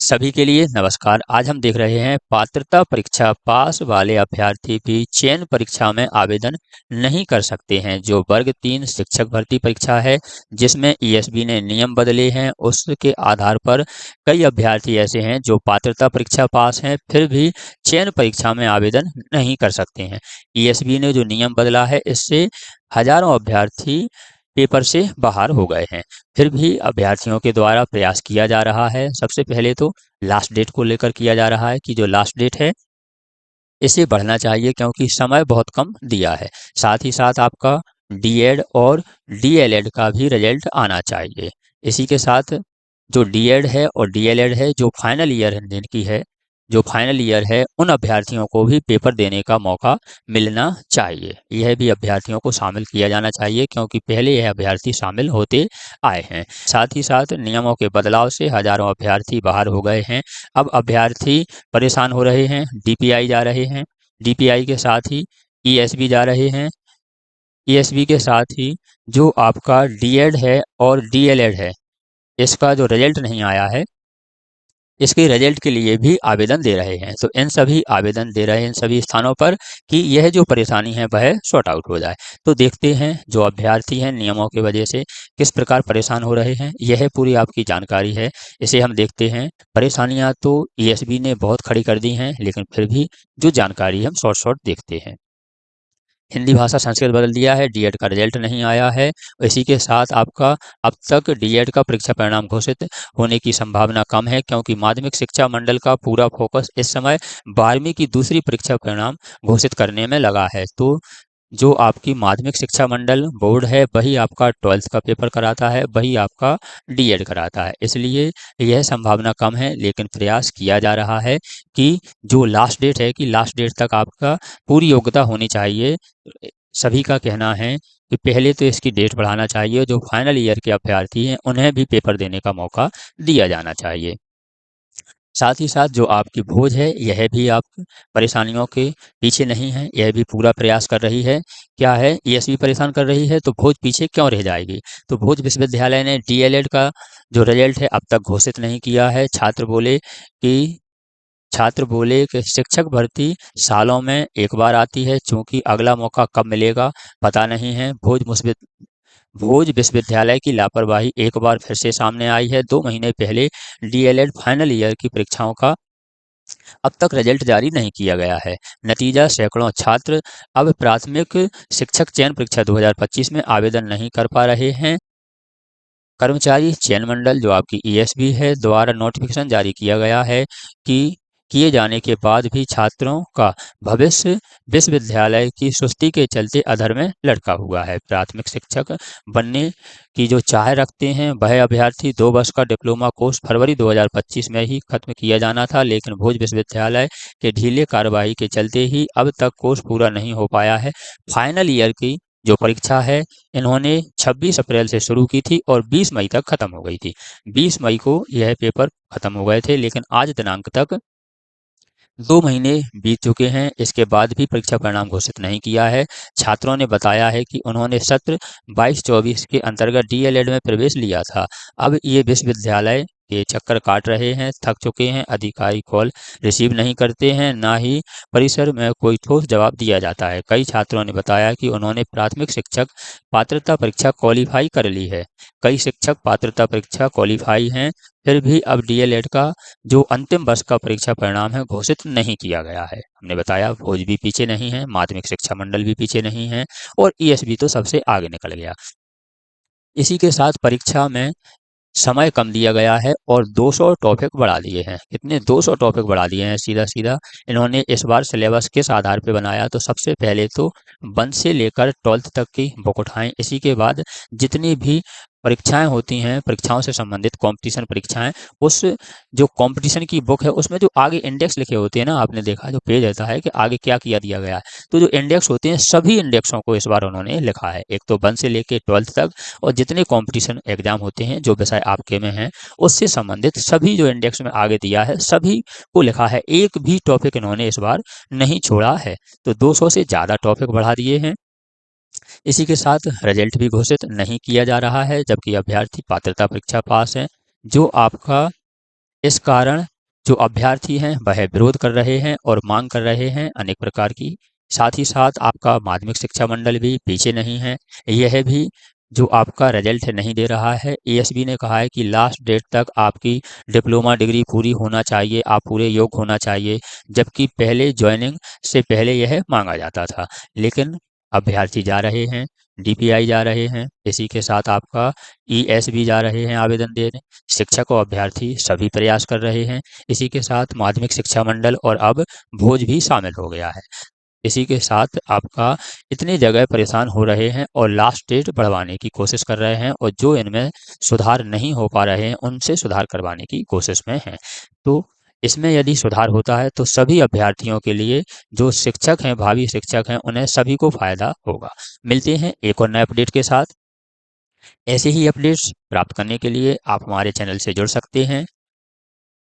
सभी के लिए नमस्कार। आज हम देख रहे हैं पात्रता परीक्षा पास वाले अभ्यर्थी भी चयन परीक्षा में आवेदन नहीं कर सकते हैं। जो वर्ग 3 शिक्षक भर्ती परीक्षा है, जिसमें ईएसबी ने नियम बदले हैं, उसके आधार पर कई अभ्यर्थी ऐसे हैं जो पात्रता परीक्षा पास हैं फिर भी चयन परीक्षा में आवेदन नहीं कर सकते हैं। ईएसबी ने जो नियम बदला है, इससे हजारों अभ्यर्थी पेपर से बाहर हो गए हैं। फिर भी अभ्यर्थियों के द्वारा प्रयास किया जा रहा है। सबसे पहले तो लास्ट डेट को लेकर किया जा रहा है कि जो लास्ट डेट है इसे बढ़ना चाहिए, क्योंकि समय बहुत कम दिया है। साथ ही साथ आपका डीएड और डीएलएड का भी रिजल्ट आना चाहिए। इसी के साथ जो डीएड है और डीएलएड है, जो फाइनल ईयर है जिनकी है, जो फाइनल ईयर है, उन अभ्यर्थियों को भी पेपर देने का मौका मिलना चाहिए। यह भी अभ्यर्थियों को शामिल किया जाना चाहिए, क्योंकि पहले यह अभ्यर्थी शामिल होते आए हैं। साथ ही साथ नियमों के बदलाव से हजारों अभ्यर्थी बाहर हो गए हैं। अब अभ्यर्थी परेशान हो रहे हैं, डीपीआई जा रहे हैं, डीपीआई के साथ ही ईएसबी जा रहे हैं, ईएसबी के साथ ही जो आपका डीएड है और डीएलएड है, इसका जो रिजल्ट नहीं आया है, इसके रिजल्ट के लिए भी आवेदन दे रहे हैं। तो इन सभी आवेदन दे रहे हैं इन सभी स्थानों पर कि यह जो परेशानी है वह सॉर्ट आउट हो जाए। तो देखते हैं जो अभ्यर्थी हैं नियमों की वजह से किस प्रकार परेशान हो रहे हैं। यह पूरी आपकी जानकारी है, इसे हम देखते हैं। परेशानियां तो ईएसबी ने बहुत खड़ी कर दी हैं, लेकिन फिर भी जो जानकारी हम शॉर्ट शॉर्ट देखते हैं। हिंदी भाषा संस्कृत बदल दिया है, डीएड का रिजल्ट नहीं आया है। इसी के साथ आपका अब तक डीएड का परीक्षा परिणाम घोषित होने की संभावना कम है, क्योंकि माध्यमिक शिक्षा मंडल का पूरा फोकस इस समय 12वीं की दूसरी परीक्षा परिणाम घोषित करने में लगा है। तो जो आपकी माध्यमिक शिक्षा मंडल बोर्ड है, वही आपका 12th का पेपर कराता है, वही आपका डीएड कराता है। इसलिए यह संभावना कम है, लेकिन प्रयास किया जा रहा है कि जो लास्ट डेट है कि लास्ट डेट तक आपका पूरी योग्यता होनी चाहिए। सभी का कहना है कि पहले तो इसकी डेट बढ़ाना चाहिए। जो फाइनल ईयर के अभ्यर्थी हैं, उन्हें भी पेपर देने का मौका दिया जाना चाहिए। साथ ही साथ जो आपकी भोज है, यह भी आप परेशानियों के पीछे नहीं है, यह भी पूरा प्रयास कर रही है। क्या है, ईएसवी परेशान कर रही है, तो भोज पीछे क्यों रह जाएगी। तो भोज विश्वविद्यालय ने डीएलएड का जो रिजल्ट है अब तक घोषित नहीं किया है। छात्र बोले कि शिक्षक भर्ती सालों में एक बार आती है, चूंकि अगला मौका कब मिलेगा पता नहीं है। भोज विश्वविद्यालय की लापरवाही एक बार फिर से सामने आई है। 2 महीने पहले डीएलएड फाइनल ईयर की परीक्षाओं का अब तक रिजल्ट जारी नहीं किया गया है। नतीजा, सैकड़ों छात्र अब प्राथमिक शिक्षक चयन परीक्षा 2025 में आवेदन नहीं कर पा रहे हैं। कर्मचारी चयन मंडल जो आपकी ईएसबी है द्वारा नोटिफिकेशन जारी किया गया है कि किए जाने के बाद भी छात्रों का भविष्य विश्वविद्यालय की सुस्ती के चलते अधर में लटका हुआ है। प्राथमिक शिक्षक बनने की जो चाह रखते हैं वह अभ्यर्थी 2 वर्ष का डिप्लोमा कोर्स फरवरी 2025 में ही खत्म किया जाना था, लेकिन भोज विश्वविद्यालय के ढीले कार्रवाई के चलते ही अब तक कोर्स पूरा नहीं हो पाया है। फाइनल ईयर की जो परीक्षा है, इन्होंने 26 अप्रैल से शुरू की थी और 20 मई तक खत्म हो गई थी। 20 मई को यह पेपर खत्म हो गए थे, लेकिन आज दिनांक तक 2 महीने बीत चुके हैं। इसके बाद भी परीक्षा परिणाम घोषित नहीं किया है। छात्रों ने बताया है कि उन्होंने सत्र 22-24 के अंतर्गत डीएलएड में प्रवेश लिया था। अब ये विश्वविद्यालय के चक्कर काट रहे हैं, थक चुके हैं। अधिकारी कॉल रिसीव नहीं करते हैं, ना ही परिसर में कोई ठोस जवाब दिया जाता है। कई छात्रों ने बताया कि उन्होंने प्राथमिक शिक्षक पात्रता परीक्षा क्वालिफाई कर ली है। कई शिक्षक पात्रता परीक्षा क्वालिफाई हैं, फिर भी अब डीएलएड का जो अंतिम वर्ष का परीक्षा परिणाम है घोषित नहीं किया गया है। हमने बताया भोज भी पीछे नहीं है, माध्यमिक शिक्षा मंडल भी पीछे नहीं है और ईएसबी तो सबसे आगे निकल गया। इसी के साथ परीक्षा में समय कम दिया गया है और 200 टॉपिक बढ़ा दिए हैं। कितने? 200 टॉपिक बढ़ा दिए हैं सीधा सीधा। इन्होंने इस बार सिलेबस किस आधार पे बनाया, तो सबसे पहले तो 1 से लेकर 12th तक की बुक उठाएं। इसी के बाद जितनी भी परीक्षाएं होती हैं, परीक्षाओं से संबंधित कंपटीशन परीक्षाएं, उस जो कंपटीशन की बुक है उसमें जो आगे इंडेक्स लिखे होते हैं ना, आपने देखा जो पेज रहता है कि आगे क्या किया दिया गया है, तो जो इंडेक्स होते हैं सभी इंडेक्सों को इस बार उन्होंने लिखा है। एक तो 1 से लेकर 12th तक, और जितने कंपटीशन एग्जाम होते हैं जो विषय आपके में हैं उससे संबंधित सभी जो इंडेक्स में आगे दिया है सभी को लिखा है। एक भी टॉपिक इन्होंने इस बार नहीं छोड़ा है। तो 200 से ज़्यादा टॉपिक बढ़ा दिए हैं। इसी के साथ रिजल्ट भी घोषित नहीं किया जा रहा है, जबकि अभ्यर्थी पात्रता परीक्षा पास है। जो आपका इस कारण जो अभ्यर्थी हैं वह विरोध कर रहे हैं और मांग कर रहे हैं अनेक प्रकार की। साथ ही साथ आपका माध्यमिक शिक्षा मंडल भी पीछे नहीं है, यह भी जो आपका रिजल्ट नहीं दे रहा है। एएसबी ने कहा है कि लास्ट डेट तक आपकी डिप्लोमा डिग्री पूरी होना चाहिए, आप पूरे योग्य होना चाहिए, जबकि पहले ज्वाइनिंग से पहले यह मांगा जाता था। लेकिन अभ्यर्थी जा रहे हैं, डीपीआई जा रहे हैं, इसी के साथ आपका ईएसबी जा रहे हैं आवेदन देने, शिक्षक और अभ्यर्थी सभी प्रयास कर रहे हैं। इसी के साथ माध्यमिक शिक्षा मंडल और अब भोज भी शामिल हो गया है। इसी के साथ आपका इतनी जगह परेशान हो रहे हैं और लास्ट डेट बढ़वाने की कोशिश कर रहे हैं, और जो इनमें सुधार नहीं हो पा रहे हैं उनसे सुधार करवाने की कोशिश में हैं। तो इसमें यदि सुधार होता है तो सभी अभ्यर्थियों के लिए, जो शिक्षक हैं, भावी शिक्षक हैं, उन्हें सभी को फायदा होगा। मिलते हैं एक और नए अपडेट के साथ। ऐसे ही अपडेट्स प्राप्त करने के लिए आप हमारे चैनल से जुड़ सकते हैं।